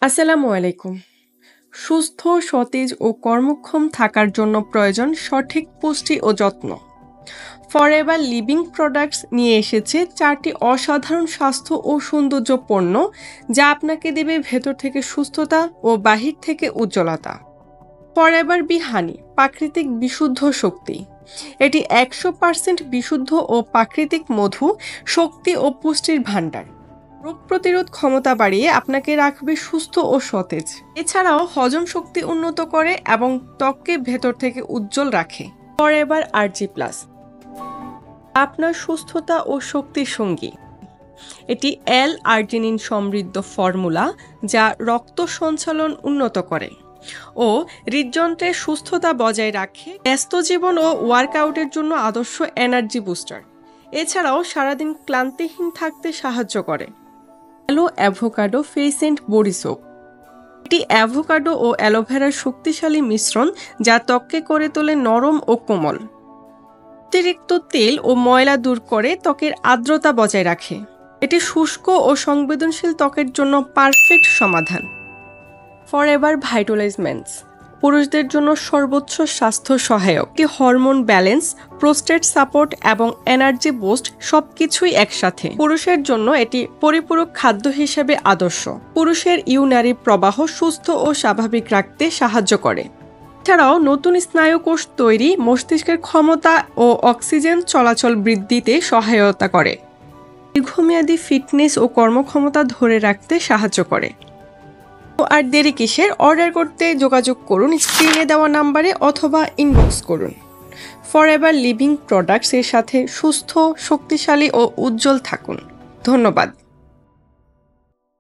আসসালামু আলাইকুম। সুস্থ, সতেজ ও কর্মক্ষম থাকার জন্য প্রয়োজন সঠিক পুষ্টি ও যত্ন। ফরএভার লিভিং প্রোডাক্টস নিয়ে এসেছে 4টি অসাধারণ স্বাস্থ্য ও সৌন্দর্য পণ্য, যা আপনাকে দেবে ভেতর থেকে সুস্থতা ও বাহির থেকে উজ্জ্বলতা। ফরএভার বি হানি, প্রাকৃতিক বিশুদ্ধ শক্তি। এটি 100% বিশুদ্ধ ও প্রাকৃতিক মধু, শক্তি ও পুষ্টির ভাণ্ডার। রোগ প্রতিরোধ ক্ষমতা বাড়িয়ে আপনাকে রাখবে সুস্থ ও সতেজ। এছাড়াও হজম শক্তি উন্নত করে এবং ত্বককে ভেতর থেকে উজ্জ্বল রাখে। ফরএভার আরজি প্লাস, আপনার সুস্থতা ও শক্তির সঙ্গী। এটি L-আর্জিনিন সমৃদ্ধ ফর্মুলা, যা রক্ত সঞ্চালন উন্নত করে ও হৃদযন্ত্রের সুস্থতা বজায় রাখে। ব্যস্ত জীবন ও ওয়ার্কআউটের জন্য আদর্শ এনার্জি বুস্টার। এছাড়াও সারাদিন ক্লান্তিহীন থাকতে সাহায্য করে। Avocado face and body soap. এটি অ্যাভোকাডো ও অ্যালোভেরার শক্তিশালী মিশ্রণ, যা ত্বককে করে তোলে নরম ও কোমল। অতিরিক্ত তেল ও ময়লা দূর করে ত্বকের আর্দ্রতা বজায় রাখে। এটি শুষ্ক ও সংবেদনশীল ত্বকের জন্য পারফেক্ট সমাধান। ফরএভার ভাইটালাইজ মেন্স, পুরুষদের জন্য সর্বোচ্চ স্বাস্থ্য সহায়ক। এটি হরমোন ব্যালেন্স, প্রোস্টেট সাপোর্ট এবং এনার্জি বুস্ট সবকিছুই একসাথে। পুরুষের জন্য এটি পরিপূরক খাদ্য হিসেবে আদর্শ। পুরুষের ইউনারি প্রবাহ সুস্থ ও স্বাভাবিক রাখতে সাহায্য করে। এছাড়াও নতুন স্নায়ুকোষ তৈরি, মস্তিষ্কের ক্ষমতা ও অক্সিজেন চলাচল বৃদ্ধিতে সহায়তা করে। দীর্ঘমেয়াদী ফিটনেস ও কর্মক্ষমতা ধরে রাখতে সাহায্য করে। আর দেরি কিসের? অর্ডার করতে যোগাযোগ করুন স্ক্রিনে দেওয়া নাম্বারে অথবা ইনবক্স করুন। ফরএভার লিভিং প্রোডাক্টস এর সাথে সুস্থ, শক্তিশালী ও উজ্জ্বল থাকুন। ধন্যবাদ।